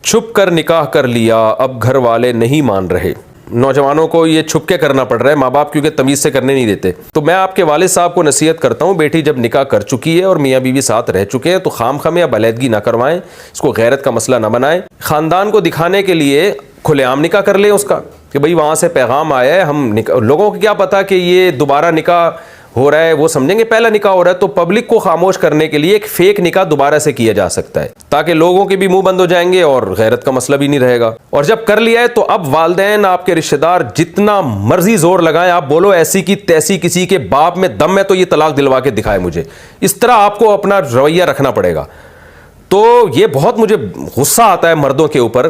چھپ کر نکاح کر لیا، اب گھر والے نہیں مان رہے۔ نوجوانوں کو یہ چھپ کے کرنا پڑ رہا ہے، ماں باپ کیونکہ تمیز سے کرنے نہیں دیتے۔ تو میں آپ کے والد صاحب کو نصیحت کرتا ہوں، بیٹی جب نکاح کر چکی ہے اور میاں بیوی ساتھ رہ چکے ہیں تو خام خواہ اب علیحدگی نہ کروائیں، اس کو غیرت کا مسئلہ نہ بنائیں۔ خاندان کو دکھانے کے لیے کھلے عام نکاح کر لیں اس کا، کہ بھئی وہاں سے پیغام آیا ہے، ہم لوگوں کو کیا پتا کہ یہ دوبارہ نکاح ہو رہا ہے، وہ سمجھیں گے پہلا نکاح ہو رہا ہے۔ تو پبلک کو خاموش کرنے کے لیے ایک فیک نکاح دوبارہ سے کیا جا سکتا ہے، تاکہ لوگوں کے بھی منہ بند ہو جائیں گے اور غیرت کا مسئلہ بھی نہیں رہے گا۔ اور جب کر لیا ہے تو اب والدین، آپ کے رشتہ دار جتنا مرضی زور لگائیں، آپ بولو ایسی کی تیسی کسی کے باپ میں دم ہے تو یہ طلاق دلوا کے دکھائے مجھے، اس طرح آپ کو اپنا رویہ رکھنا پڑے گا۔ تو یہ بہت مجھے غصہ آتا ہے مردوں کے اوپر،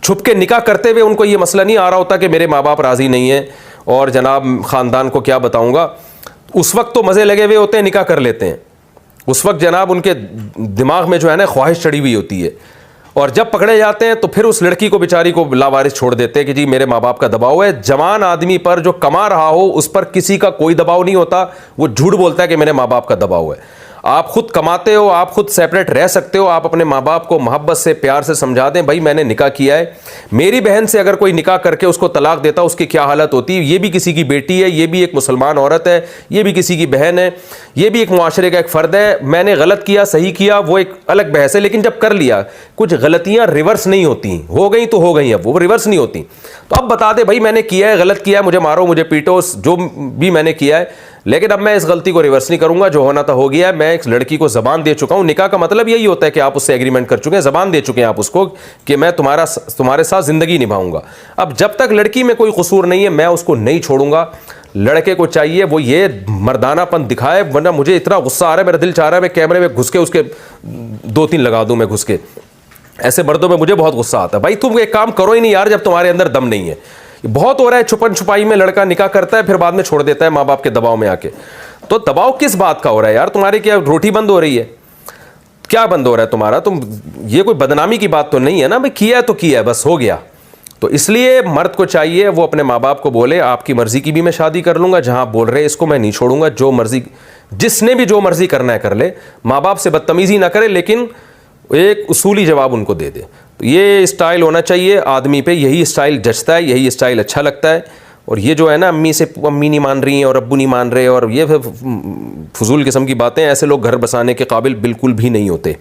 چھپ کے نکاح کرتے ہوئے ان کو یہ مسئلہ نہیں آ رہا ہوتا کہ میرے ماں باپ راضی نہیں ہیں اور جناب خاندان کو کیا بتاؤں گا۔ اس وقت تو مزے لگے ہوئے ہوتے ہیں، نکاح کر لیتے ہیں، اس وقت جناب ان کے دماغ میں جو ہے نا خواہش چڑھی ہوئی ہوتی ہے، اور جب پکڑے جاتے ہیں تو پھر اس لڑکی کو بیچاری کو لاوارث چھوڑ دیتے ہیں کہ جی میرے ماں باپ کا دباؤ ہے۔ جوان آدمی پر جو کما رہا ہو اس پر کسی کا کوئی دباؤ نہیں ہوتا، وہ جھوٹ بولتا ہے کہ میرے ماں باپ کا دباؤ ہے۔ آپ خود کماتے ہو، آپ خود سیپریٹ رہ سکتے ہو، آپ اپنے ماں باپ کو محبت سے پیار سے سمجھا دیں بھائی میں نے نکاح کیا ہے۔ میری بہن سے اگر کوئی نکاح کر کے اس کو طلاق دیتا اس کی کیا حالت ہوتی، یہ بھی کسی کی بیٹی ہے، یہ بھی ایک مسلمان عورت ہے، یہ بھی کسی کی بہن ہے، یہ بھی ایک معاشرے کا ایک فرد ہے۔ میں نے غلط کیا صحیح کیا وہ ایک الگ بحث ہے، لیکن جب کر لیا کچھ غلطیاں ریورس نہیں ہوتی، ہو گئیں تو ہو گئیں، اب وہ ریورس نہیں ہوتی۔ تو اب بتا دے بھائی میں نے کیا ہے، غلط کیا ہے، مجھے مارو مجھے پیٹو، جو بھی میں نے کیا ہے، لیکن اب میں اس غلطی کو ریورس نہیں کروں گا، جو ہونا تھا ہو گیا ہے۔ میں ایک لڑکی کو زبان دے چکا ہوں، نکاح کا مطلب یہی ہوتا ہے کہ آپ اس سے ایگریمنٹ کر چکے ہیں، زبان دے چکے ہیں آپ اس کو کہ میں تمہارے ساتھ زندگی نبھاؤں گا۔ اب جب تک لڑکی میں کوئی قصور نہیں ہے میں اس کو نہیں چھوڑوں گا۔ لڑکے کو چاہیے وہ یہ مردانہ پن دکھائے، ورنہ مجھے اتنا غصہ آ رہا ہے، میرا دل چاہ رہا ہے میں کیمرے میں گھس کے اس کے 2-3 لگا دوں، میں گھس کے۔ ایسے مردوں میں مجھے بہت غصہ آتا ہے، بھائی تم ایک کام کرو ہی نہیں یار جب تمہارے اندر دم نہیں ہے۔ بہت ہو رہا ہے چھپن چھپائی میں، لڑکا نکاح کرتا ہے پھر بعد میں چھوڑ دیتا ہے ماں باپ کے دباؤ میں آ کے۔ تو دباؤ کس بات کا ہو رہا ہے یار؟ تمہاری کیا روٹی بند ہو رہی ہے؟ کیا بند ہو رہا ہے تمہارا؟ تم یہ کوئی بدنامی کی بات تو نہیں ہے نا، بھائی کیا ہے تو کیا ہے، بس ہو گیا۔ تو اس لیے مرد کو چاہیے وہ اپنے ماں باپ کو بولے آپ کی مرضی کی بھی میں شادی کر لوں گا، جہاں آپ بول رہے ہیں اس کو میں نہیں چھوڑوں گا، جو مرضی جس نے بھی جو مرضی کرنا ہے کر لے، ماں باپ سے بدتمیزی نہ کرے، لیکن ایک اصولی جواب ان کو دے دے۔ تو یہ اسٹائل ہونا چاہیے آدمی پہ، یہی اسٹائل جچتا ہے، یہی اسٹائل اچھا لگتا ہے۔ اور یہ جو ہے نا امی نہیں مان رہی ہیں اور ابو نہیں مان رہے اور یہ فضول قسم کی باتیں، ایسے لوگ گھر بسانے کے قابل بالکل بھی نہیں ہوتے۔